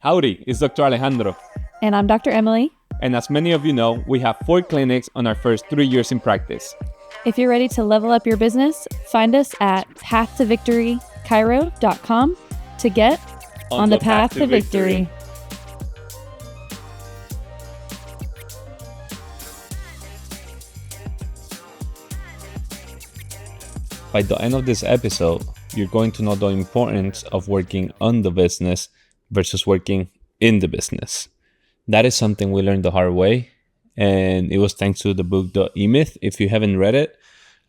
Howdy, it's Dr. Alejandro. And I'm Dr. Emily. And as many of you know, we have 4 clinics on our first 3 years in practice. If you're ready to level up your business, find us at paththovictorychiro.com to get on the path to victory. By the end of this episode, you're going to know the importance of working on the business versus working in the business. That is something we learned the hard way, and it was thanks to the book The E-Myth. If you haven't read it,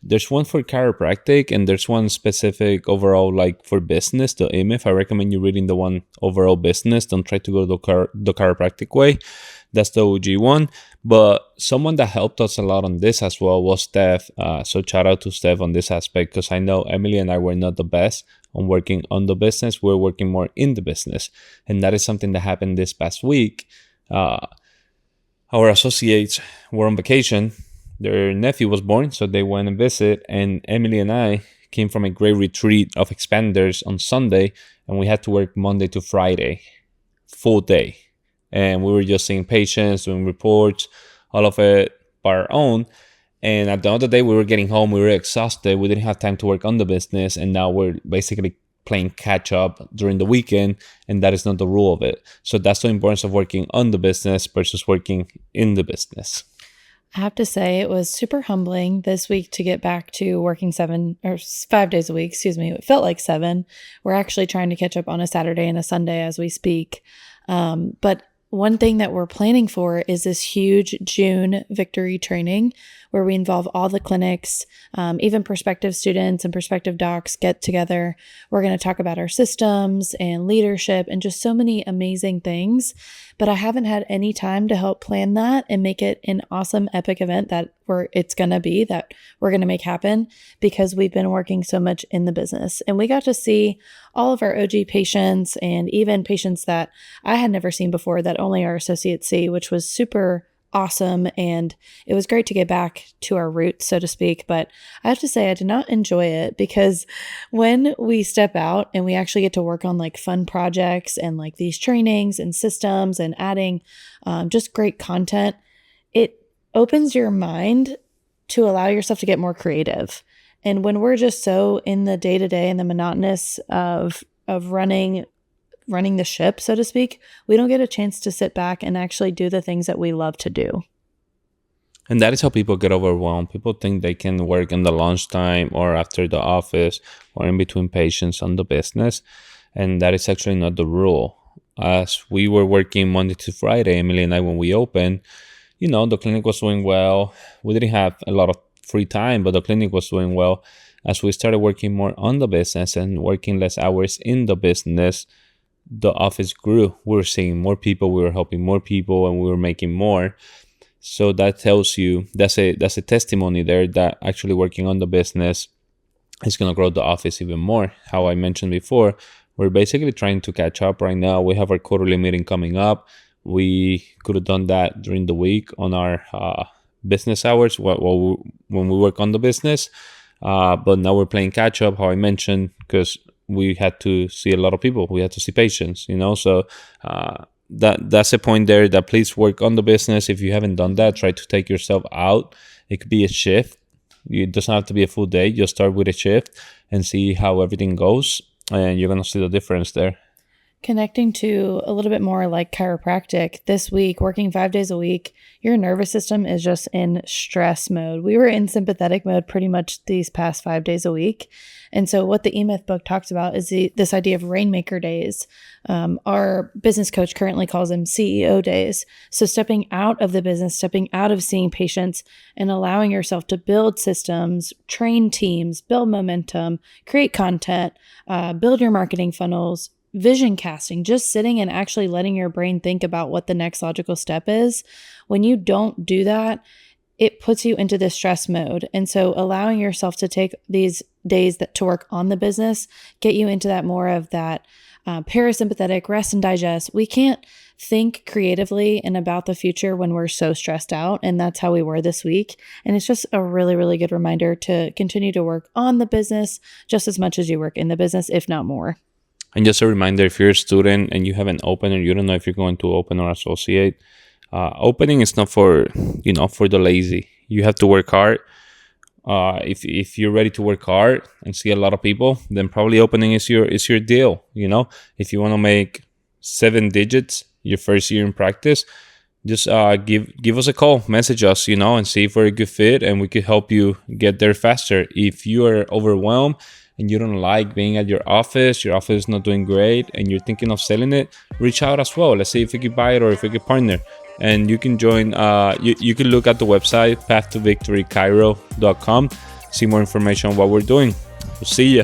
there's one for chiropractic and there's one specific overall like for business, the E-Myth. I recommend you reading the one overall business. Don't try to go the chiropractic way. That's the OG one. But someone that helped us a lot on this as well was Steph. So shout out to Steph on this aspect, because I know Emily and I were not the best on working on the business. We're working more in the business. And that is something that happened this past week. Our associates were on vacation. Their nephew was born, so they went and visit. And Emily and I came from a great retreat of expanders on Sunday, and we had to work Monday to Friday, full day. And we were just seeing patients, doing reports, all of it by our own. And at the end of the day, we were getting home. We were exhausted. We didn't have time to work on the business. And now we're basically playing catch up during the weekend. And that is not the rule of it. So that's the importance of working on the business versus working in the business. I have to say it was super humbling this week to get back to working 5 days a week. It felt like 7. We're actually trying to catch up on a Saturday and a Sunday as we speak. But one thing that we're planning for is this huge June Victory training where we involve all the clinics, even prospective students and prospective docs get together. We're going to talk about our systems and leadership and just so many amazing things. But I haven't had any time to help plan that and make it an awesome, epic event that we're going to make happen because we've been working so much in the business. And we got to see all of our OG patients and even patients that I had never seen before that only our associates see, which was super awesome. And it was great to get back to our roots, so to speak. But I have to say, I did not enjoy it because when we step out and we actually get to work on like fun projects and like these trainings and systems and adding just great content, it opens your mind to allow yourself to get more creative. And when we're just so in the day-to-day and the monotonous of running the ship, so to speak, we don't get a chance to sit back and actually do the things that we love to do. And that is how people get overwhelmed. People think they can work in the lunchtime or after the office or in between patients on the business. And that is actually not the rule. As we were working Monday to Friday, Emily and I, when we opened, the clinic was doing well. We didn't have a lot of free time, but the clinic was doing well. As we started working more on the business and working less hours in the business, the office grew. We were seeing more people, we were helping more people, and we were making more. So that tells you, that's a testimony there that actually working on the business is going to grow the office even more. How I mentioned before, we're basically trying to catch up right now. We have our quarterly meeting coming up. We could have done that during the week on our business hours when we work on the business. But now we're playing catch up, how I mentioned, because we had to see a lot of people. We had to see patients, So that's a point there that please work on the business. If you haven't done that, try to take yourself out. It could be a shift. It doesn't have to be a full day. Just start with a shift and see how everything goes. And you're going to see the difference there. Connecting to a little bit more like chiropractic, this week, working 5 days a week, your nervous system is just in stress mode. We were in sympathetic mode pretty much these past 5 days a week. And so what the E-Myth book talks about is this idea of rainmaker days. Our business coach currently calls them CEO days. So stepping out of the business, stepping out of seeing patients and allowing yourself to build systems, train teams, build momentum, create content, build your marketing funnels, vision casting, just sitting and actually letting your brain think about what the next logical step is. When you don't do that, it puts you into this stress mode. And so allowing yourself to take these days to work on the business, get you into that more of that parasympathetic rest and digest. We can't think creatively and about the future when we're so stressed out. And that's how we were this week. And it's just a really, really good reminder to continue to work on the business just as much as you work in the business, if not more. And just a reminder, if you're a student and you haven't opened or you don't know if you're going to open or associate, opening is not for the lazy. You have to work hard. If you're ready to work hard and see a lot of people, then probably opening is your deal. If you want to make 7 digits your first year in practice, just give us a call, message us, and see if we're a good fit and we could help you get there faster. If you are overwhelmed and you don't like being at your office is not doing great, and you're thinking of selling it, reach out as well. Let's see if we could buy it or if we could partner. And you can join, you can look at the website, paththovictorychiro.com, see more information on what we're doing. We'll see ya.